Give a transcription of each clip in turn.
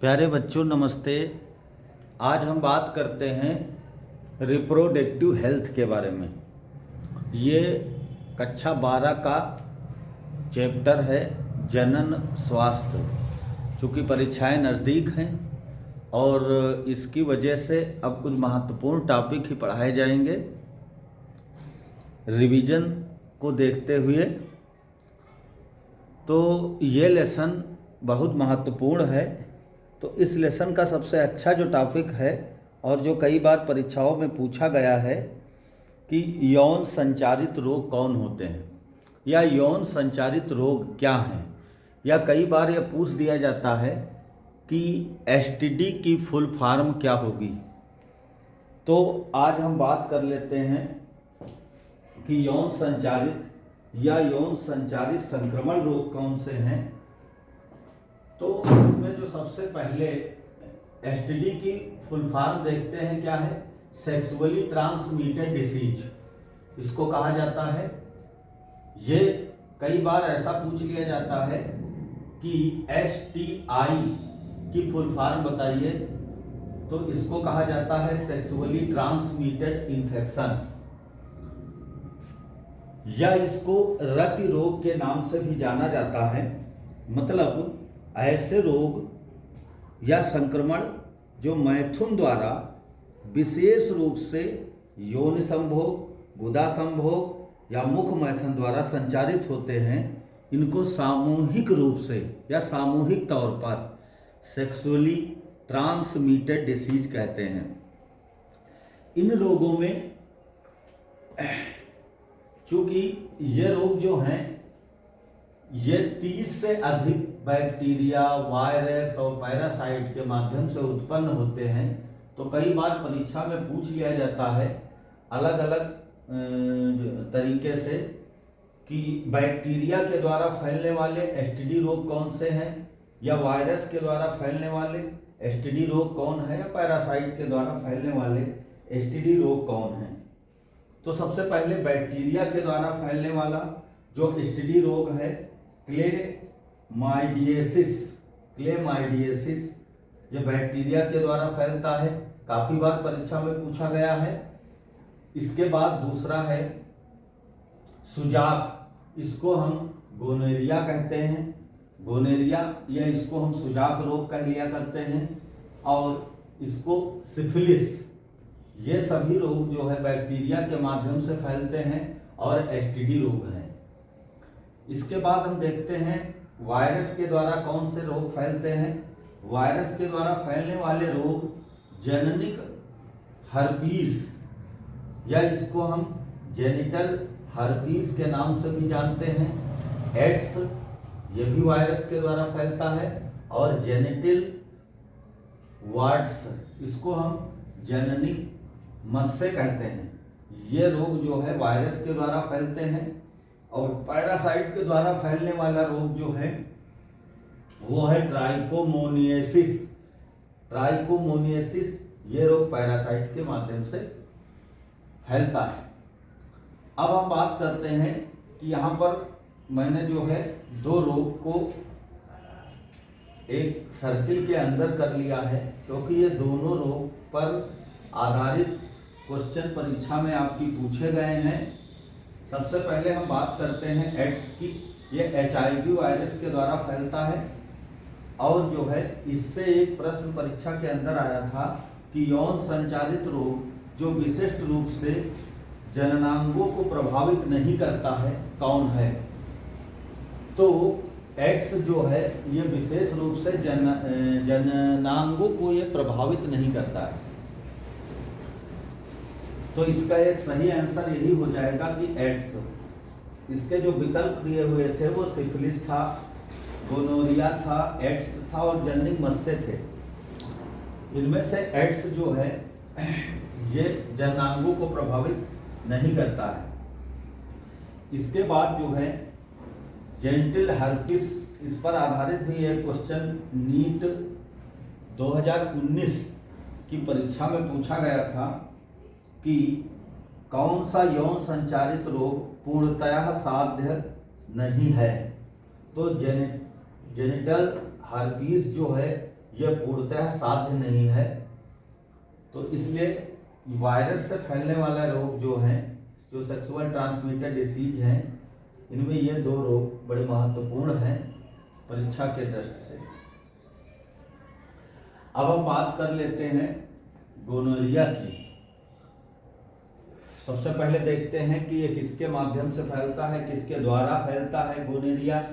प्यारे बच्चों नमस्ते। आज हम बात करते हैं रिप्रोडक्टिव हेल्थ के बारे में। ये कक्षा 12 का चैप्टर है जनन स्वास्थ्य। चूँकि परीक्षाएं नज़दीक हैं और इसकी वजह से अब कुछ महत्वपूर्ण टॉपिक ही पढ़ाए जाएंगे रिवीजन को देखते हुए। तो ये लेसन बहुत महत्वपूर्ण है। तो इस लेसन का सबसे अच्छा जो टॉपिक है और जो कई बार परीक्षाओं में पूछा गया है कि यौन संचारित रोग कौन होते हैं या यौन संचारित रोग क्या हैं, या कई बार यह पूछ दिया जाता है कि एसटीडी की फुल फॉर्म क्या होगी। तो आज हम बात कर लेते हैं कि यौन संचारित या यौन संचारित संक्रमण रोग कौन से हैं। तो इसमें जो सबसे पहले एसटीडी की फुल फॉर्म देखते हैं क्या है, सेक्सुअली ट्रांसमिटेड डिसीज इसको कहा जाता है। ये कई बार ऐसा पूछ लिया जाता है कि एसटीआई की फुल फॉर्म बताइए, तो इसको कहा जाता है सेक्सुअली ट्रांसमिटेड इन्फेक्शन, या इसको रति रोग के नाम से भी जाना जाता है। मतलब ऐसे रोग या संक्रमण जो मैथुन द्वारा विशेष रूप से योनि संभोग, गुदा संभोग या मुख मैथुन द्वारा संचारित होते हैं, इनको सामूहिक रूप से या सामूहिक तौर पर सेक्सुअली ट्रांसमिटेड डिसीज कहते हैं। इन रोगों में चूँकि ये रोग जो हैं ये 30 से अधिक बैक्टीरिया, वायरस और पैरासाइट के माध्यम से उत्पन्न होते हैं। तो कई बार परीक्षा में पूछ लिया जाता है अलग अलग तरीके से कि बैक्टीरिया के द्वारा फैलने वाले एसटीडी रोग कौन से हैं, या वायरस के द्वारा फैलने वाले एसटीडी रोग कौन है, या पैरासाइट के द्वारा फैलने वाले एसटीडी रोग कौन हैं। तो सबसे पहले बैक्टीरिया के द्वारा फैलने वाला जो एसटीडी रोग है क्लेमाइडियसिस, ये बैक्टीरिया के द्वारा फैलता है, काफ़ी बार परीक्षा में पूछा गया है। इसके बाद दूसरा है सुजाक, इसको हम गोनेरिया कहते हैं, गोनेरिया या इसको हम सुजाक रोग कह लिया करते हैं। और इसको सिफिलिस, ये सभी रोग जो है बैक्टीरिया के माध्यम से फैलते हैं और एसटीडी रोग हैं। इसके बाद हम देखते हैं वायरस के द्वारा कौन से रोग फैलते हैं। वायरस के द्वारा फैलने वाले रोग जेनेटिक हर्पीस, या इसको हम जेनिटल हर्पीस के नाम से भी जानते हैं। एड्स, ये भी वायरस के द्वारा फैलता है। और जेनिटल वार्ड्स, इसको हम जननिक मस्से कहते हैं। ये रोग जो है वायरस के द्वारा फैलते हैं। और पैरासाइट के द्वारा फैलने वाला रोग जो है वो है ट्राइकोमोनियसिस। ट्राइकोमोनियसिस ये रोग पैरासाइट के माध्यम से फैलता है। अब हम बात करते हैं कि यहाँ पर मैंने जो है दो रोग को एक सर्किल के अंदर कर लिया है, क्योंकि ये दोनों रोग पर आधारित क्वेश्चन परीक्षा में आपकी पूछे गए हैं। सबसे पहले हम बात करते हैं एड्स की। ये एचआईवी वायरस के द्वारा फैलता है, और जो है इससे एक प्रश्न परीक्षा के अंदर आया था कि यौन संचारित रोग जो विशिष्ट रूप से जननांगों को प्रभावित नहीं करता है कौन है। तो एड्स जो है ये विशेष रूप से जननांगों को ये प्रभावित नहीं करता है। तो इसका एक सही आंसर यही हो जाएगा कि एड्स। इसके जो विकल्प दिए हुए थे वो सिफिलिस था, गोनोरिया था, एड्स था और जेनेटिक मस्से थे। इनमें से एड्स जो है ये जननांगों को प्रभावित नहीं करता है। इसके बाद जो है जेनिटल हर्पिस, इस पर आधारित भी एक क्वेश्चन नीट 2019 की परीक्षा में पूछा गया था कि कौन सा यौन संचारित रोग पूर्णतः साध्य नहीं है। तो जेनिटल हर्पीस जो है यह पूर्णतः साध्य नहीं है। तो इसलिए वायरस से फैलने वाला रोग जो है, जो सेक्सुअल ट्रांसमिटेड डिसीज हैं, इनमें ये 2 रोग बड़े महत्वपूर्ण हैं परीक्षा के दृष्टि से। अब हम बात कर लेते हैं गोनोरिया की। सबसे पहले देखते हैं कि ये किसके माध्यम से फैलता है, किसके द्वारा फैलता है गोनोरिया,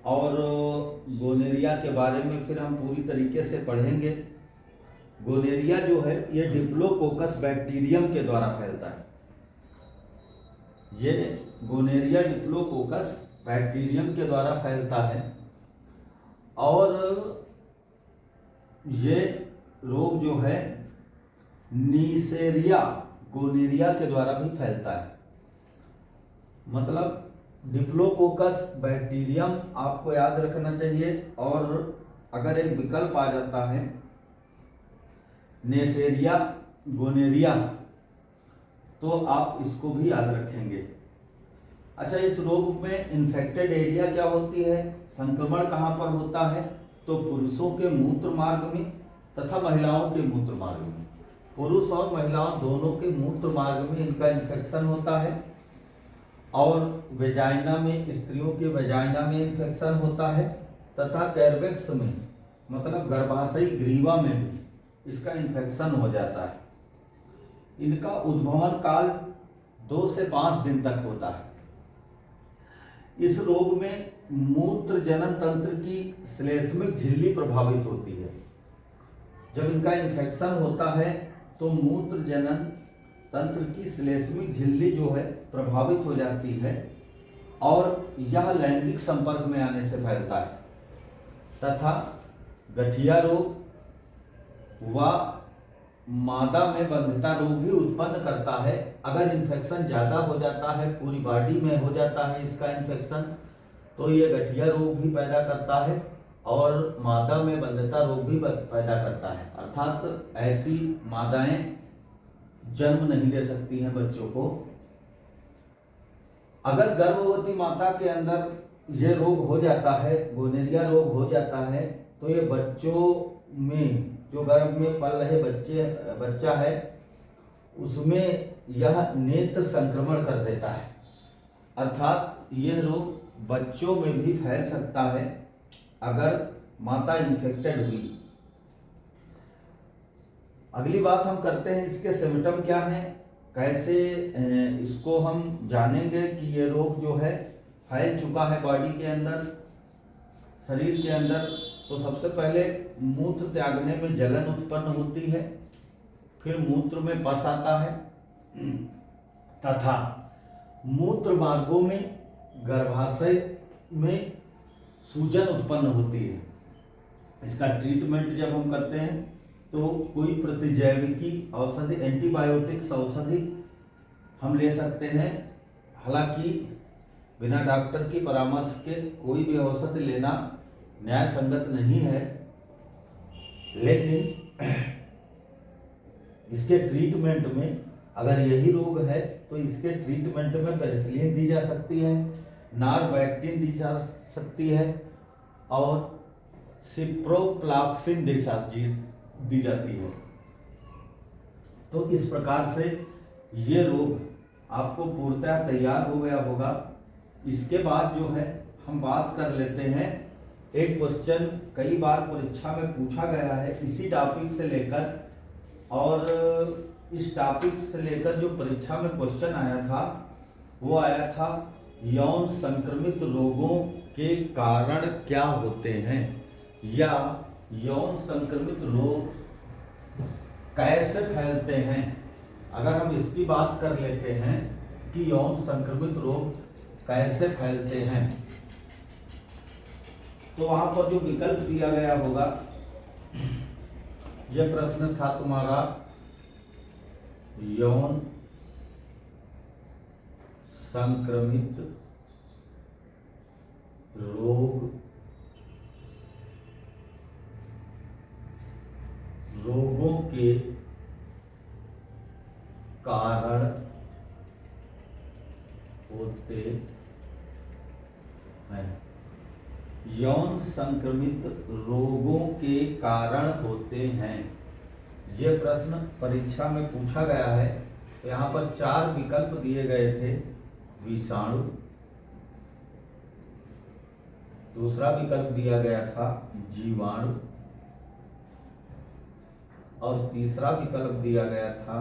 और गोनोरिया के बारे में फिर हम पूरी तरीके से पढ़ेंगे। गोनोरिया जो है ये डिप्लोकोकस बैक्टीरियम के द्वारा फैलता है। ये गोनोरिया डिप्लोकोकस बैक्टीरियम के द्वारा फैलता है, और ये रोग जो है नीसेरिया गोनोरिया के द्वारा भी फैलता है। मतलब डिप्लोकोकस बैक्टीरियम आपको याद रखना चाहिए, और अगर एक विकल्प आ जाता है नेसेरिया गोनोरिया, तो आप इसको भी याद रखेंगे। अच्छा, इस रोग में इन्फेक्टेड एरिया क्या होती है, संक्रमण कहाँ पर होता है, तो पुरुषों के मूत्र मार्ग में तथा महिलाओं के मूत्र मार्ग में। पुरुष और महिलाओं दोनों के मूत्र मार्ग में इनका इन्फेक्शन होता है, और वेजाइना में, स्त्रियों के वेजाइना में इन्फेक्शन होता है, तथा कैर्वेक्स में, मतलब गर्भाशयी ग्रीवा में भी इसका इन्फेक्शन हो जाता है। इनका उद्भवन काल 2 से 5 दिन तक होता है। इस रोग में मूत्र जनन तंत्र की श्लेष्मिक झिल्ली प्रभावित होती है। जब इनका इन्फेक्शन होता है तो मूत्र जनन तंत्र की श्लेष्मिक झिल्ली जो है प्रभावित हो जाती है, और यह लैंगिक संपर्क में आने से फैलता है, तथा गठिया रोग व मादा में बंधिता रोग भी उत्पन्न करता है। अगर इन्फेक्शन ज़्यादा हो जाता है, पूरी बॉडी में हो जाता है इसका इन्फेक्शन, तो ये गठिया रोग भी पैदा करता है, और मादा में बंधिता रोग भी पैदा करता है। अर्थात ऐसी मादाएं जन्म नहीं दे सकती हैं बच्चों को। अगर गर्भवती माता के अंदर ये रोग हो जाता है, गोनोरिया रोग हो जाता है, तो ये बच्चों में, जो गर्भ में पल रहे बच्चा है, उसमें यह नेत्र संक्रमण कर देता है। अर्थात यह रोग बच्चों में भी फैल सकता है अगर माता इन्फेक्टेड हुई। अगली बात हम करते हैं, इसके सिम्टम क्या हैं, कैसे इसको हम जानेंगे कि ये रोग जो है फैल चुका है बॉडी के अंदर, शरीर के अंदर। तो सबसे पहले मूत्र त्यागने में जलन उत्पन्न होती है, फिर मूत्र में पस आता है, तथा मूत्र मार्गों में, गर्भाशय में सूजन उत्पन्न होती है। इसका ट्रीटमेंट जब हम करते हैं तो कोई प्रतिजैविकी औषधि, एंटीबायोटिक्स औषधि हम ले सकते हैं। हालांकि बिना डॉक्टर की परामर्श के कोई भी औषधि लेना न्याय संगत नहीं है, लेकिन इसके ट्रीटमेंट में, अगर यही रोग है तो इसके ट्रीटमेंट में पेनिसिलिन दी जा सकती है, नारबैक्टिन दी जा सकती है, और सिप्रोफ्लॉक्सिन दी जाती है। तो इस प्रकार से ये रोग आपको पूर्णतः तैयार हो गया होगा। इसके बाद जो है हम बात कर लेते हैं, एक क्वेश्चन कई बार परीक्षा में पूछा गया है इसी टॉपिक से लेकर, और इस टॉपिक से लेकर जो परीक्षा में क्वेश्चन आया था वो आया था, यौन संक्रमित रोगों के कारण क्या होते हैं, या यौन संक्रमित रोग कैसे फैलते हैं। अगर हम इसकी बात कर लेते हैं कि यौन संक्रमित रोग कैसे फैलते हैं, तो वहां पर जो विकल्प दिया गया होगा, यह प्रश्न था तुम्हारा, यौन संक्रमित रोगों के कारण होते हैं। यौन संक्रमित रोगों के कारण होते हैं। ये प्रश्न परीक्षा में पूछा गया है। तो यहाँ पर 4 विकल्प दिए गए थे। विषाणु, दूसरा विकल्प दिया गया था जीवाणु, और तीसरा विकल्प दिया गया था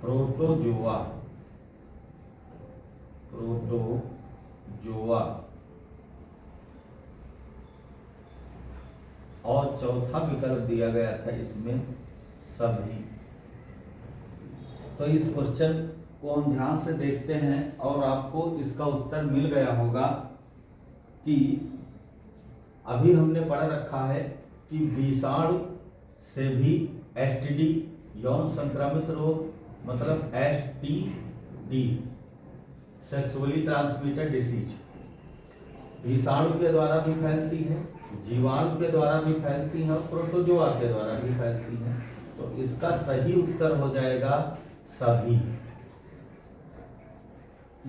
प्रोटोजोआ। और चौथा विकल्प दिया गया था इसमें सभी। तो इस क्वेश्चन को हम ध्यान से देखते हैं और आपको इसका उत्तर मिल गया होगा कि अभी हमने पढ़ रखा है कि विषाणु से भी एसटीडी, यौन संक्रमित रोग, मतलब एसटीडी, सेक्सुअली ट्रांसमिटेड डिसीज, विषाणु के द्वारा भी फैलती है, जीवाणु के द्वारा भी फैलती है और प्रोटोजोआ के द्वारा भी फैलती है। तो इसका सही उत्तर हो जाएगा सभी।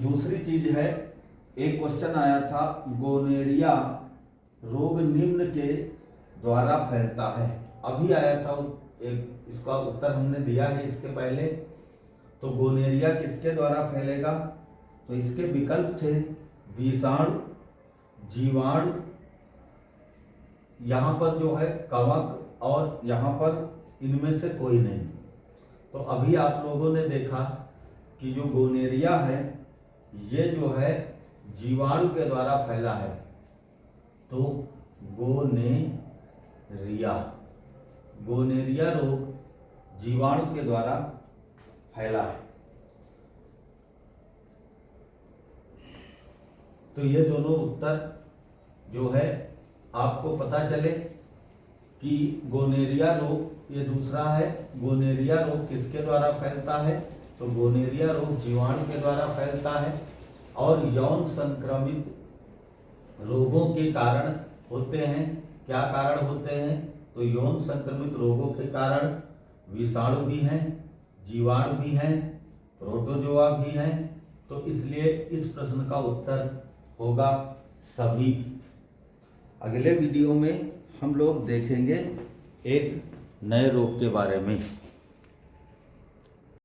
दूसरी चीज है, एक क्वेश्चन आया था, गोनेरिया रोग निम्न के द्वारा फैलता है। अभी आया था एक, इसका उत्तर हमने दिया है इसके पहले। तो गोनेरिया किसके द्वारा फैलेगा? तो इसके विकल्प थे विषाणु, जीवाणु, यहाँ पर जो है कवक, और यहाँ पर इनमें से कोई नहीं। तो अभी आप लोगों ने देखा कि जो गोनेरिया है ये जो है जीवाणु के द्वारा फैला है। तो गोनेरिया रोग जीवाणु के द्वारा फैला है। तो ये दोनों उत्तर जो है आपको पता चले कि गोनेरिया रोग ये दूसरा है। गोनेरिया रोग किसके द्वारा फैलता है? तो गोनेरिया रोग जीवाणु के द्वारा फैलता है। और यौन संक्रमित रोगों के कारण होते हैं। क्या कारण होते हैं? तो यौन संक्रमित रोगों के कारण विषाणु भी हैं, जीवाणु भी हैं, प्रोटोजोआ भी हैं। तो इसलिए इस प्रश्न का उत्तर होगा सभी। अगले वीडियो में हम लोग देखेंगे एक नए रोग के बारे में।